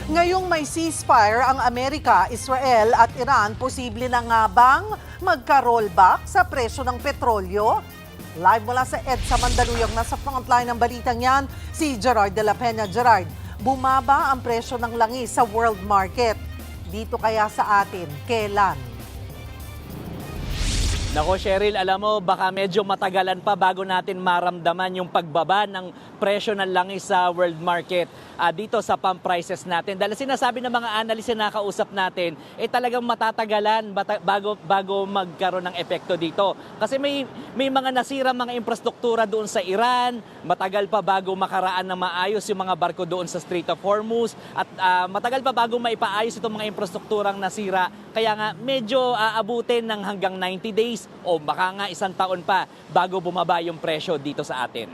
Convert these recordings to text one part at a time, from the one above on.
Ngayong may ceasefire ang Amerika, Israel at Iran, posible na nga bang magka-rollback sa presyo ng petrolyo? Live mula sa EDSA Mandaluyong, nasa frontline ng balitang yan, si Gerard de la Peña. Gerard, bumaba ang presyo ng langis sa world market. Dito kaya sa atin, kailan? Nako Cheryl, alam mo baka medyo matagalan pa bago natin maramdaman yung pagbaba ng presyo ng langis sa world market dito sa pump prices natin. Dahil sinasabi ng mga analyst na nakausap natin, talagang matatagalan bago magkaroon ng epekto dito. Kasi may mga nasira mga infrastruktura doon sa Iran, matagal pa bago makaraan na maayos yung mga barko doon sa Strait of Hormuz, at matagal pa bago maipaayos itong mga infrastrukturang nasira. Kaya nga medyo aabutin ng hanggang 90 days o baka nga isang taon pa bago bumaba yung presyo dito sa atin.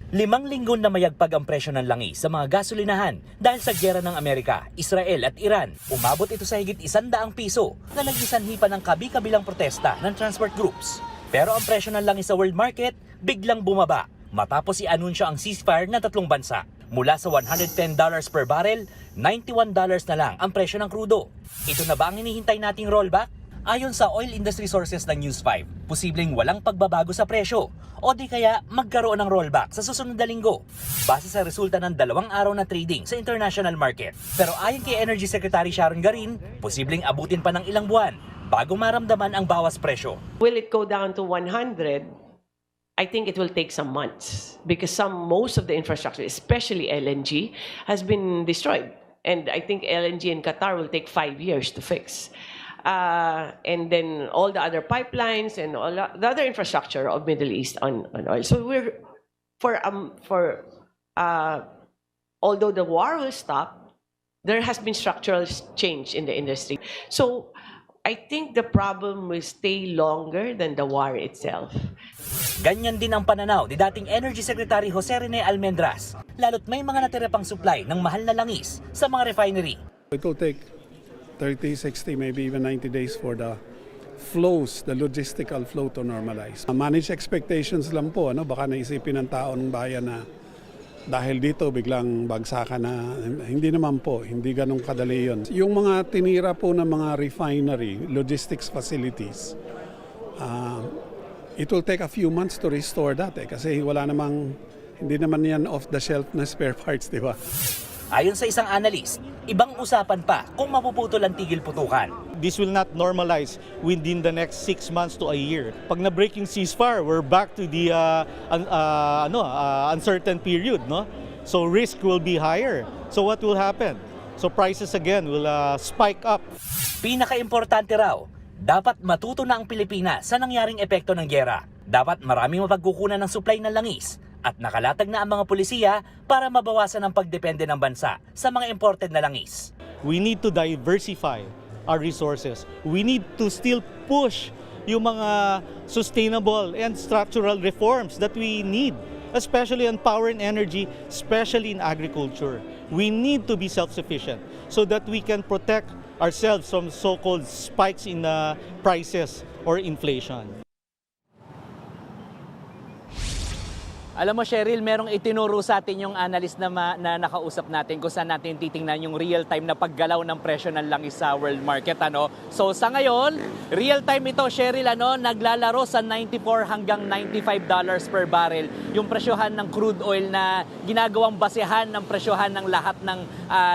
5 linggo na mayagpag ang presyo ng langis sa mga gasolinahan dahil sa giyera ng Amerika, Israel at Iran. Umabot ito sa higit 100 piso na nagsisanhi pa ng kabi-kabilang protesta ng transport groups. Pero ang presyo ng langis sa world market biglang bumaba matapos i-anunsyo ang ceasefire ng tatlong bansa. Mula sa $110 per barrel, $91 na lang ang presyo ng krudo. Ito na ba ang hinihintay nating rollback? Ayon sa oil industry sources ng News 5, posibleng walang pagbabago sa presyo o di kaya magkaroon ng rollback sa susunod na linggo base sa resulta ng 2 araw na trading sa international market. Pero ayon kay Energy Secretary Sharon Garin, posibleng abutin pa ng ilang buwan bago maramdaman ang bawas presyo. Will it go down to 100? I think it will take some months because most of the infrastructure, especially LNG, has been destroyed. And I think LNG in Qatar will take 5 years to fix. And then all the other pipelines and all the other infrastructure of Middle East on oil. So although the war will stop, there has been structural change in the industry. So I think the problem will stay longer than the war itself. Ganyan din ang pananaw ni dating Energy Secretary Jose Rene Almendras, lalo't may mga natira pang supply ng mahal na langis sa mga refinery. It will take 30, 60, maybe even 90 days for the flows, the logistical flow to normalize. Manage expectations lang po, baka naisipin ng tao ng bayan na dahil dito biglang bagsakan na, hindi naman po, hindi ganun kadali yun. Yung mga tinira po ng mga refinery, logistics facilities, it will take a few months to restore that kasi hindi naman yan off the shelf na spare parts, di ba? Ayon sa isang analyst, ibang usapan pa kung mapuputol ang tigil putukan. This will not normalize within the next 6 months to a year. Pag na-breaking ceasefire, we're back to the uncertain period, no? So risk will be higher. So what will happen? So prices again will spike up. Pinaka-importante raw, dapat matuto na ang Pilipinas sa nangyaring epekto ng giyera. Dapat maraming mapagkukunan ng supply ng langis at nakalatag na ang mga pulisiya para mabawasan ang pagdepende ng bansa sa mga imported na langis. We need to diversify our resources. We need to still push yung mga sustainable and structural reforms that we need, especially on power and energy, especially in agriculture. We need to be self-sufficient so that we can protect ourselves from so-called spikes in prices or inflation. Alam mo Cheryl, merong itinuro sa atin yung analyst na nakausap natin kung saan natin titingnan yung real-time na paggalaw ng presyo ng langis sa world market. So sa ngayon, real-time ito Cheryl, naglalaro sa $94 hanggang $95 per barrel yung presyohan ng crude oil na ginagawang basehan ng presyohan ng lahat ng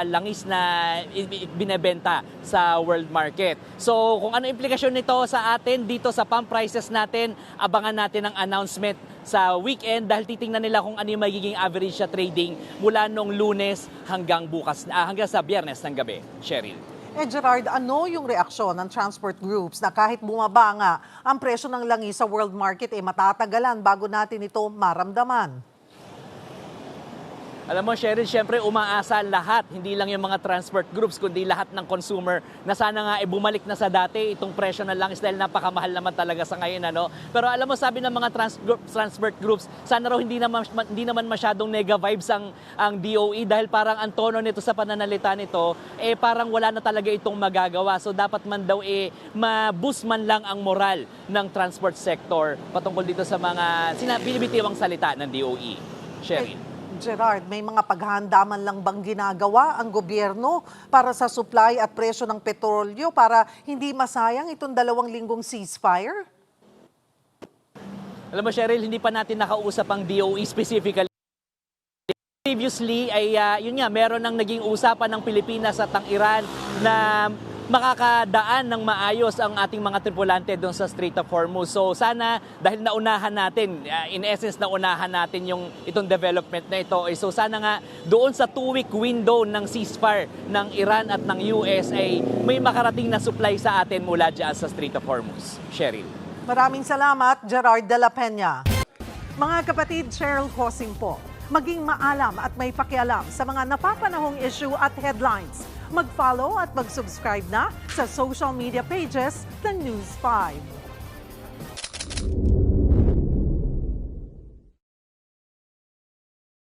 langis na binebenta sa world market. So kung ano implikasyon nito sa atin dito sa pump prices natin, abangan natin ang announcement sa weekend dahil titingnan nila kung ano yung magiging average sa trading mula nung Lunes hanggang sa Biyernes ng gabi. Cheryl. Gerard, ano yung reaksyon ng transport groups na kahit bumaba nga ang presyo ng langis sa world market, matatagalan bago natin ito maramdaman? Alam mo, Cheryl, siyempre umaasa lahat, hindi lang yung mga transport groups, kundi lahat ng consumer na sana nga bumalik na sa dati itong presyo ng langis dahil napakamahal naman talaga sa ngayon. Pero alam mo, sabi ng mga transport groups, sana raw hindi naman masyadong nega vibes ang DOE dahil parang ang tono nito sa pananalita nito, parang wala na talaga itong magagawa. So dapat man daw ma-boost man lang ang moral ng transport sector patungkol dito sa mga binibitiwang salita ng DOE. Cheryl. Gerard, may mga paghahanda man lang bang ginagawa ang gobyerno para sa supply at presyo ng petrolyo para hindi masayang itong 2 linggong ceasefire? Alam mo, Cheryl, hindi pa natin nakausap ang DOE specifically. Previously ay yun nga, meron ng naging usapan ng Pilipinas at ang Iran na makakadaan ng maayos ang ating mga tripulante doon sa Strait of Hormuz. So sana dahil naunahan natin, in essence naunahan natin itong development na ito, so sana nga doon sa 2-week window ng ceasefire ng Iran at ng US ay may makarating na supply sa atin mula dyan sa Strait of Hormuz. Cheryl. Maraming salamat, Gerard de la Peña. Mga kapatid, Cheryl Cosing po. Maging maalam at may pakialam sa mga napapanahong issue at headlines. Mag-follow at mag-subscribe na sa social media pages ng News 5.